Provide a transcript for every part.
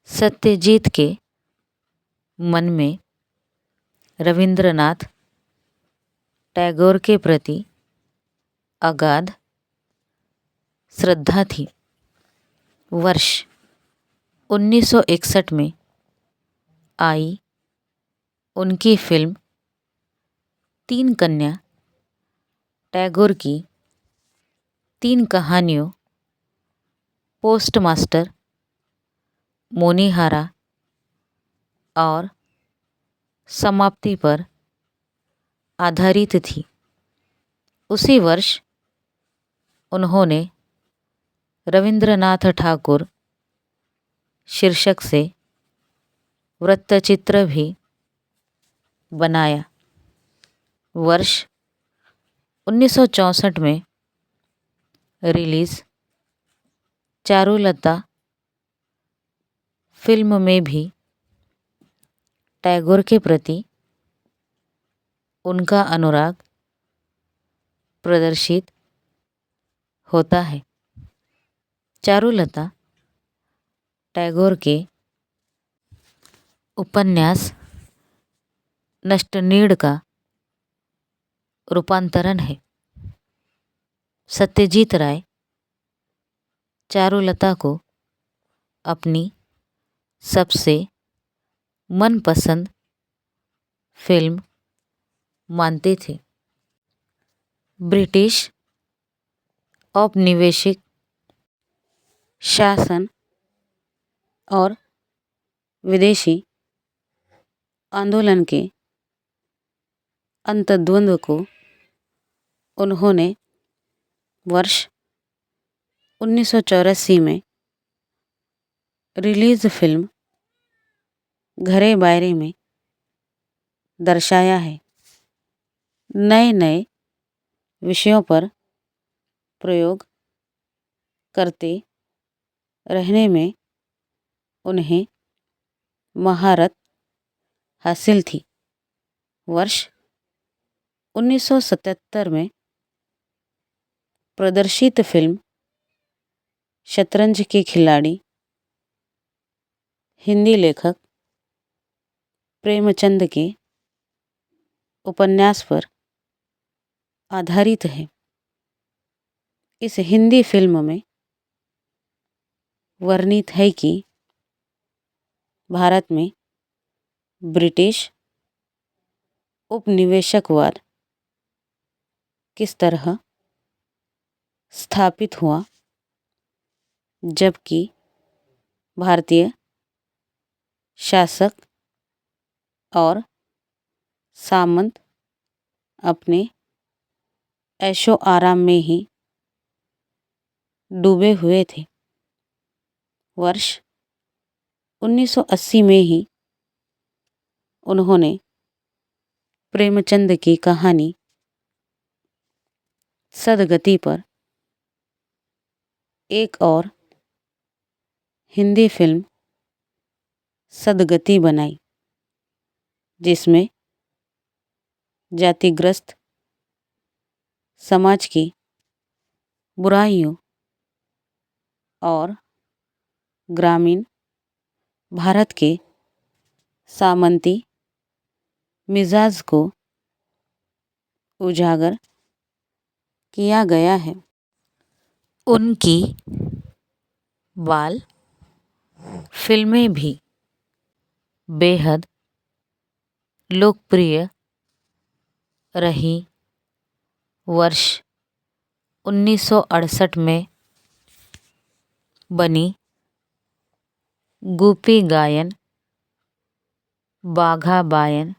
सत्यजीत के मन में रवींद्रनाथ टैगोर के प्रति अगाध श्रद्धा थी। वर्ष 1961 में आई उनकी फिल्म तीन कन्या टैगोर की 3 कहानियों पोस्टमास्टर, मोनीहारा और समाप्ति पर आधारित थी। उसी वर्ष उन्होंने रवींद्रनाथ ठाकुर शीर्षक से वृत्तचित्र भी बनाया। वर्ष 1964 में रिलीज चारुलता फिल्म में भी टैगोर के प्रति उनका अनुराग प्रदर्शित होता है। चारुलता टैगोर के उपन्यास नष्टनीड़ का रूपांतरण है। सत्यजीत राय चारुलता को अपनी सबसे मनपसंद फिल्म मानते थे। ब्रिटिश औपनिवेशिक शासन और विदेशी आंदोलन के अंतर्द्वंद को उन्होंने वर्ष 1984 में रिलीज फिल्म घरे बायरे में दर्शाया है। नए नए विषयों पर प्रयोग करते रहने में उन्हें महारत हासिल थी। वर्ष 1977 में प्रदर्शित फिल्म शतरंज के खिलाड़ी हिंदी लेखक प्रेमचंद के उपन्यास पर आधारित है। इस हिंदी फिल्म में वर्णित है कि भारत में ब्रिटिश उपनिवेशकवाद किस तरह स्थापित हुआ, जबकि भारतीय शासक और सामंत अपने ऐशो आराम में ही डूबे हुए थे। वर्ष 1980 में ही उन्होंने प्रेमचंद की कहानी सदगति पर एक और हिंदी फिल्म सदगति बनाई, जिसमें जातिग्रस्त समाज की बुराइयों और ग्रामीण भारत के सामंती मिजाज को उजागर किया गया है। उनकी बाल फिल्में भी बेहद लोकप्रिय रही। वर्ष 1968 में बनी गोपी गायन बाघा बायन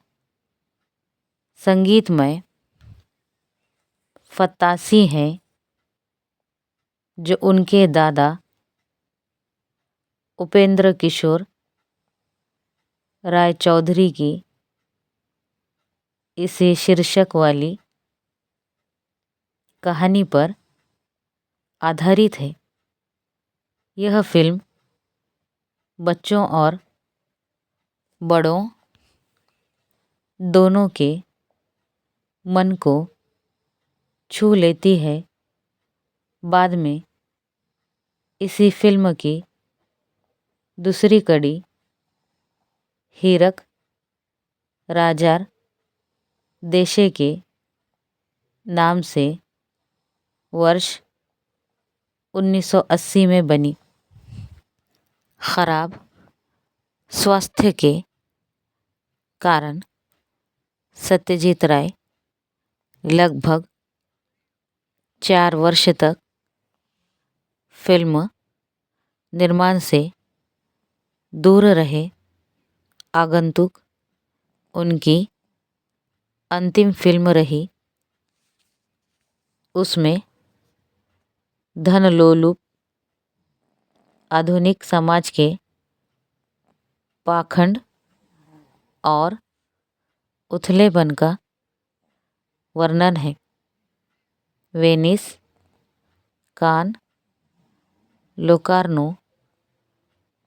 संगीतमय फतासी है, जो उनके दादा उपेंद्र किशोर राय चौधरी की इसी शीर्षक वाली कहानी पर आधारित है। यह फिल्म बच्चों और बड़ों दोनों के मन को छू लेती है। बाद में इसी फिल्म की दूसरी कड़ी हीरक राजार देशे के नाम से वर्ष 1980 में बनी। खराब स्वास्थ्य के कारण सत्यजीत राय लगभग 4 वर्ष तक फिल्म निर्माण से दूर रहे। आगंतुक उनकी अंतिम फिल्म रही। उसमें धनलोलुप आधुनिक समाज के पाखंड और उथलेपन का वर्णन है। वेनिस, कान, लोकार्नो,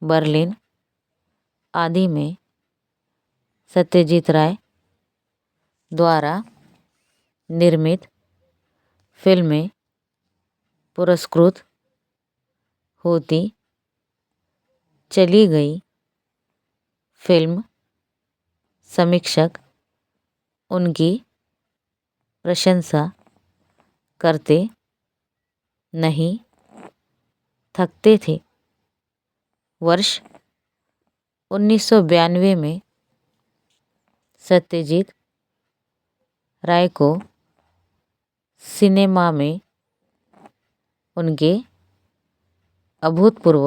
बर्लिन आदि में सत्यजीत राय द्वारा निर्मित फिल्में पुरस्कृत होती चली गई। फिल्म समीक्षक उनकी प्रशंसा करते नहीं थकते थे। वर्ष 1992 में सत्यजीत राय को सिनेमा में उनके अभूतपूर्व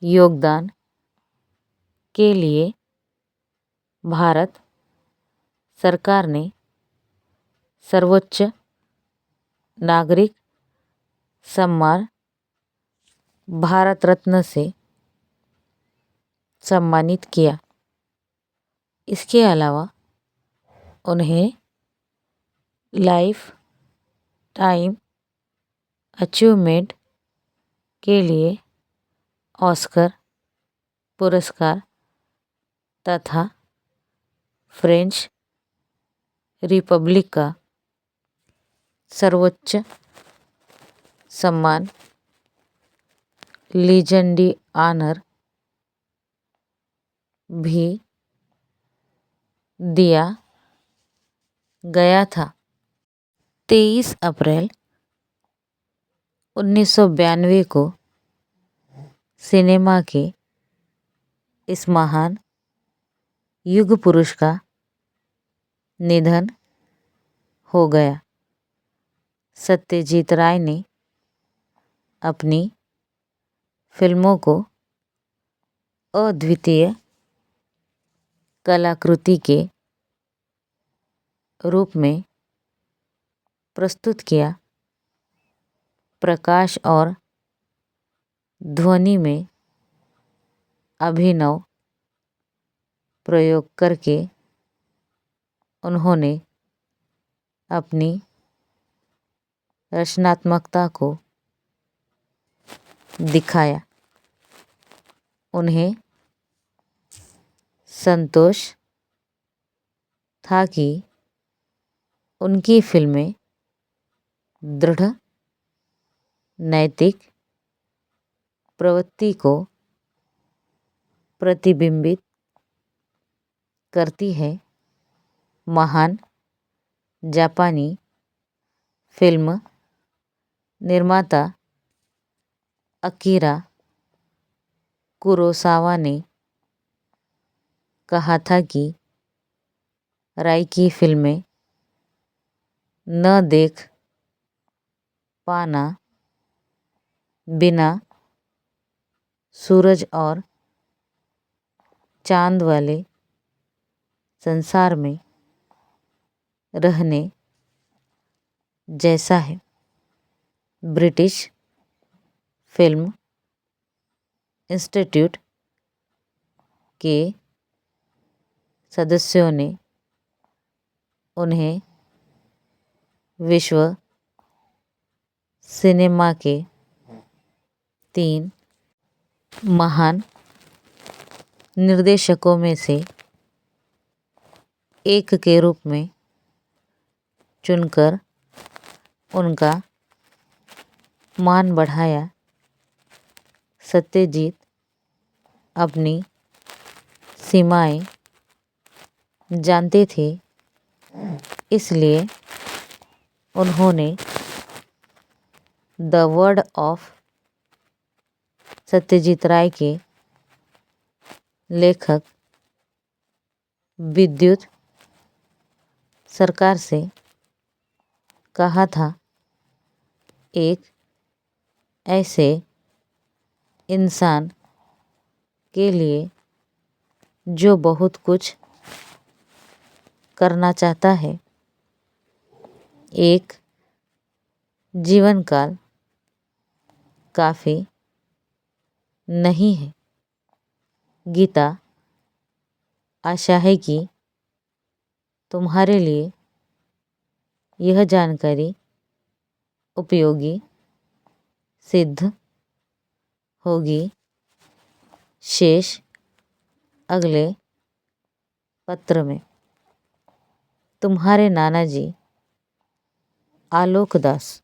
योगदान के लिए भारत सरकार ने सर्वोच्च नागरिक सम्मान भारत रत्न से सम्मानित किया। इसके अलावा उन्हें लाइफ टाइम अचीवमेंट के लिए ऑस्कर पुरस्कार तथा फ्रेंच रिपब्लिक का सर्वोच्च सम्मान लीजन डी ऑनर भी दिया गया था। 23 अप्रैल 1992 को सिनेमा के इस महान युग पुरुष का निधन हो गया। सत्यजीत राय ने अपनी फिल्मों को अद्वितीय कलाकृति के रूप में प्रस्तुत किया। प्रकाश और ध्वनि में अभिनव प्रयोग करके उन्होंने अपनी रचनात्मकता को दिखाया। उन्हें संतोष था कि उनकी फिल्में दृढ़ नैतिक प्रवृत्ति को प्रतिबिंबित करती है। महान जापानी फिल्म निर्माता अकीरा कुरोसावा ने कहा था कि राय की फिल्में न देख पाना बिना सूरज और चांद वाले संसार में रहने जैसा है। ब्रिटिश फिल्म इंस्टीट्यूट के सदस्यों ने उन्हें विश्व सिनेमा के 3 महान निर्देशकों में से एक के रूप में चुनकर उनका मान बढ़ाया। सत्यजीत अपनी सीमाएं जानते थे, इसलिए उन्होंने द वर्ड ऑफ सत्यजीत राय के लेखक विद्युत सरकार से कहा था, एक ऐसे इंसान के लिए जो बहुत कुछ करना चाहता है, एक जीवन काल काफ़ी नहीं है। गीता, आशा है कि तुम्हारे लिए यह जानकारी उपयोगी सिद्ध होगी। शेष अगले पत्र में। तुम्हारे नानाजी, आलोक दास।